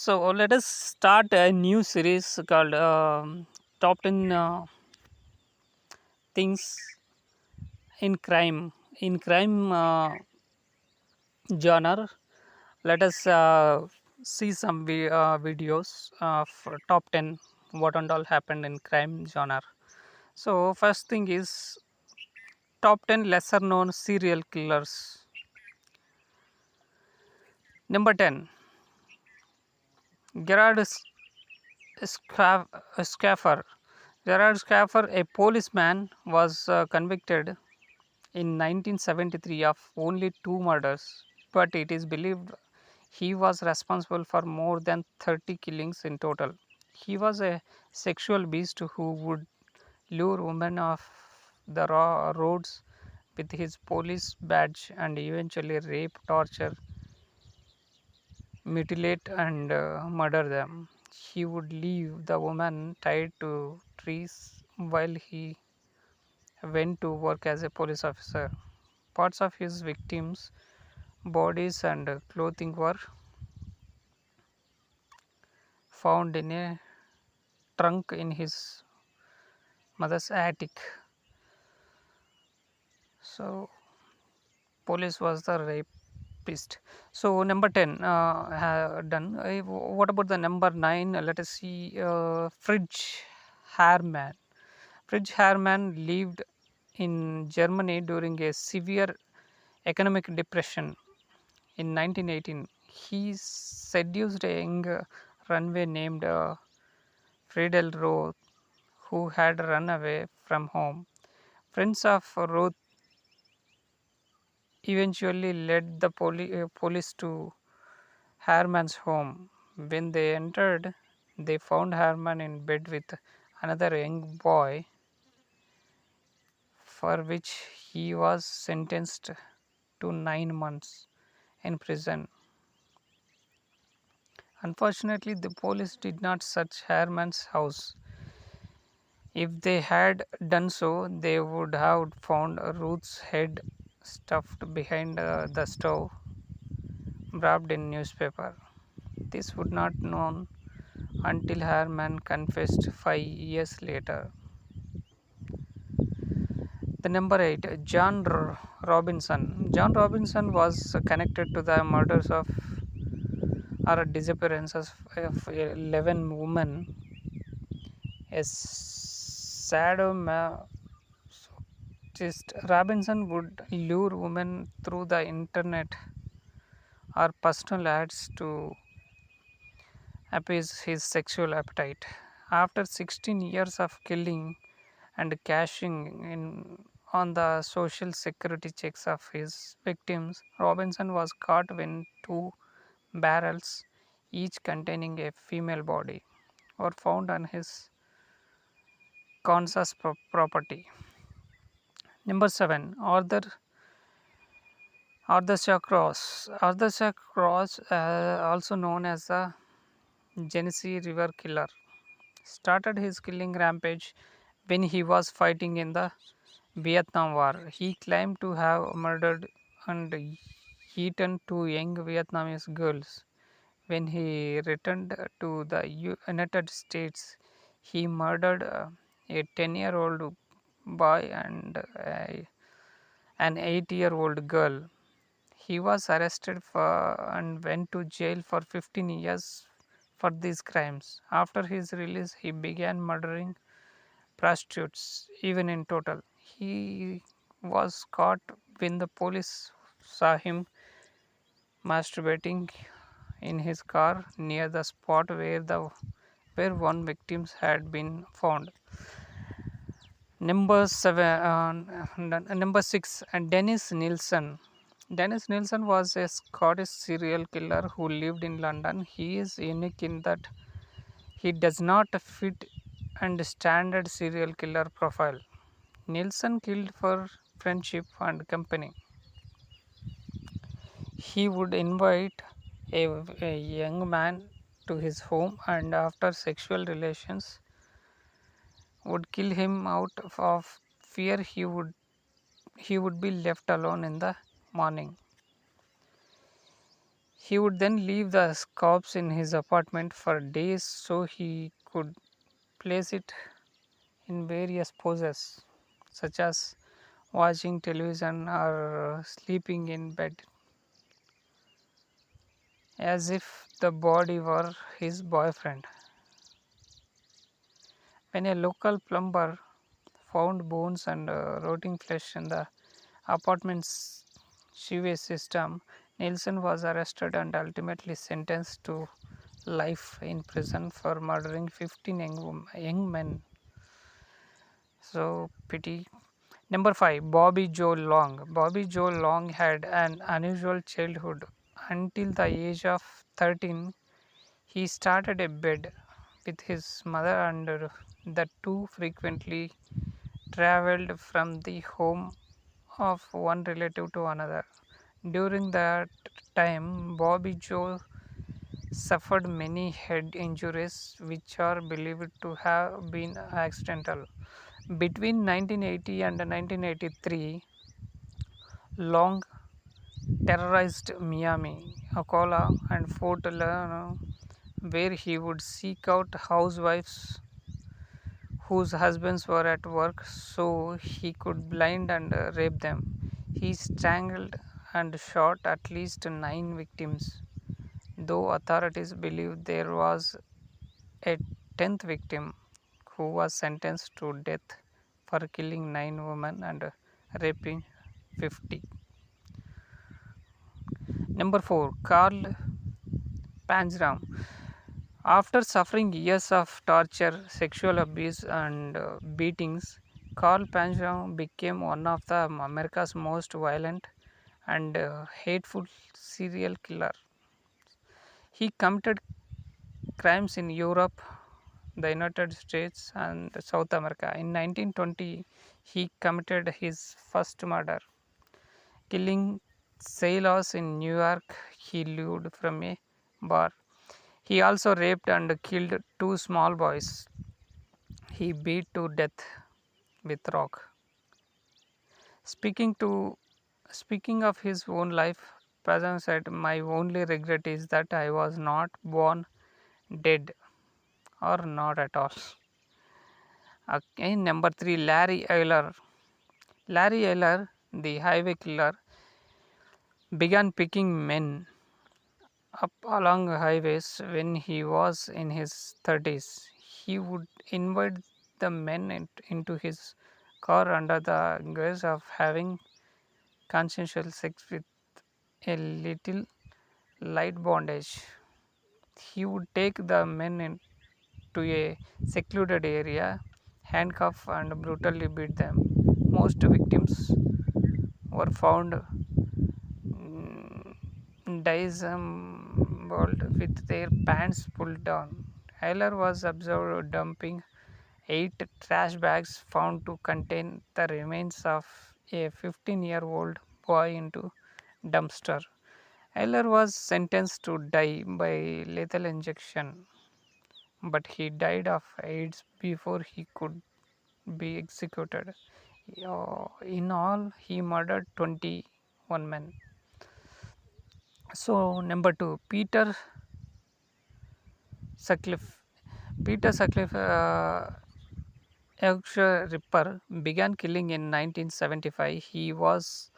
So let us start a new series called Top 10 Things in Crime. In crime genre, let us see some videos for top 10 what and all happened in crime genre. So first thing is top 10 lesser known serial killers. Number 10, Gerard Schaffer. Gerard Schaffer, a policeman, was convicted in 1973 of only 2 murders, but it is believed he was responsible for more than 30 killings in total. He was a sexual beast who would lure women off the roads with his police badge and eventually rape, torture, mutilate, and murder them. He would leave the woman tied to trees while he went to work as a police officer. Parts of his victims' bodies and clothing were found in a trunk in his mother's attic. So, police was the rapist. So, number 10 done. What about the number 9? Let us see. Fridge Haarman. Fridge Haarman lived in Germany during a severe economic depression in 1918. He seduced a young runaway named Friedel Roth, who had run away from home. Friends of Roth eventually led the police to Herman's home. When they entered, they found Herman in bed with another young boy, for which he was sentenced to 9 months in prison. Unfortunately, the police did not search Herman's house. If they had done so, they would have found Ruth's head stuffed behind the stove, wrapped in newspaper. This would not known until Herman confessed 5 years later. The number 8, John Robinson. John Robinson was connected to the murders of or disappearances of 11 women. A sadomasochist, Robinson would lure women through the internet or personal ads to appease his sexual appetite. After 16 years of killing and cashing in on the social security checks of his victims, Robinson was caught when 2 barrels, each containing a female body, were found on his Kansas property. Number 7, Arthur Cross. Arthur Cross, also known as the Genesee River Killer, started his killing rampage when he was fighting in the Vietnam War. He claimed to have murdered and eaten 2 young Vietnamese girls. When he returned to the United States, he murdered a 10-year-old boy and an 8-year-old girl. He was arrested and went to jail for 15 years for these crimes. After his release, he began murdering prostitutes, even in total. He was caught when the police saw him masturbating in his car near the spot where one victim had been found. Number 6, and Dennis Nilsson. Dennis Nilsson was a Scottish serial killer who lived in London. He is unique in that he does not fit and standard serial killer profile. Nilsson killed for friendship and company. He would invite a young man to his home and after sexual relations would kill him out of fear he would be left alone in the morning. He would then leave the corpse in his apartment for days so he could place it in various poses, such as watching television or sleeping in bed, as if the body were his boyfriend. When a local plumber found bones and rotting flesh in the apartment's sewage system, Nielsen was arrested and ultimately sentenced to life in prison for murdering 15 young men. So, pity. Number 5. Bobby Joe Long. Bobby Joe Long had an unusual childhood. Until the age of 13, he started a bed with his mother, and the two frequently traveled from the home of one relative to another. During that time, Bobby Joe suffered many head injuries which are believed to have been accidental. Between 1980 and 1983, Long terrorized Miami, Ocala, and Fort Lauderdale, where he would seek out housewives whose husbands were at work so he could blind and rape them. He strangled and shot at least 9 victims, though authorities believe there was a 10th victim who was sentenced to death for killing 9 women and raping 50. Number 4. Karl Pancham. After suffering years of torture, sexual abuse, and beatings, Karl Pancham became one of the America's most violent and hateful serial killer. He committed crimes in Europe, the United States, and South America. In 1920, he committed his first murder, killing sailors in New York. He lived from a bar. He also raped and killed 2 small boys. He beat to death with rock. Speaking to Speaking of his own life, Pancham said, "My only regret is that I was not born dead, or not at all." Okay, number 3, Larry Euler. Larry Euler, the highway killer, began picking men up along highways when he was in his 30s. He would invite the men into his car under the guise of having consensual sex with a little light bondage. He would take the men into a secluded area, handcuff and brutally beat them. Most victims were found disassembled with their pants pulled down. Euler was observed dumping 8 trash bags found to contain the remains of a 15-year-old boy into dumpster. Euler was sentenced to die by lethal injection, but he died of AIDS before he could be executed. In all, he murdered 21 men. So, number 2, Peter Sutcliffe. Peter Sutcliffe, Yorkshire Ripper, began killing in 1975. He was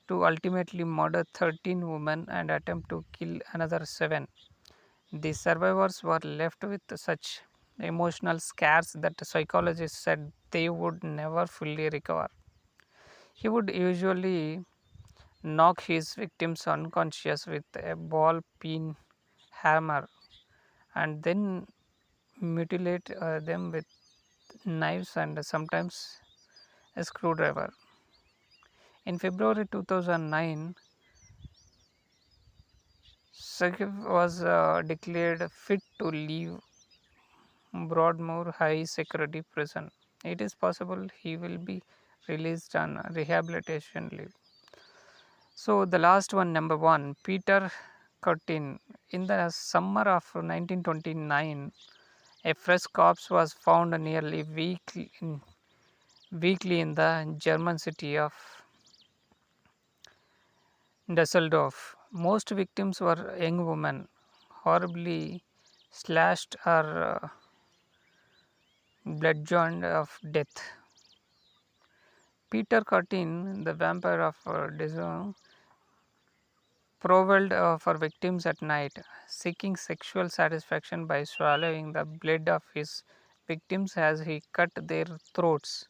to ultimately murder 13 women and attempt to kill another 7. The survivors were left with such emotional scars that psychologists said they would never fully recover. He would usually knock his victims unconscious with a ball peen hammer and then mutilate them with knives and sometimes a screwdriver. In February 2009, Sutcliffe was declared fit to leave Broadmoor High Security Prison. It is possible he will be released on rehabilitation leave. So, the last one, number 1, Peter Curtin. In the summer of 1929, a fresh corpse was found nearly weekly in the German city of Dusseldorf. Most victims were young women, horribly slashed or bludgeoned of death. Peter Curtin, the vampire of Dijon, prowled for victims at night, seeking sexual satisfaction by swallowing the blood of his victims as he cut their throats.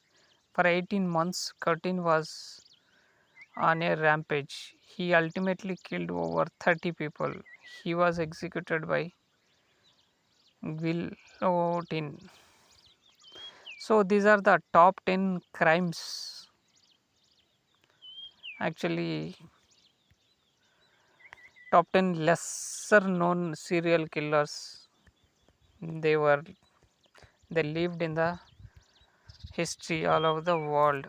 For 18 months, Curtin was on a rampage. He ultimately killed over 30 people. He was executed by guillotine. So, these are the top 10 crimes. Actually, top 10 lesser known serial killers. They were they lived in the history all over the world.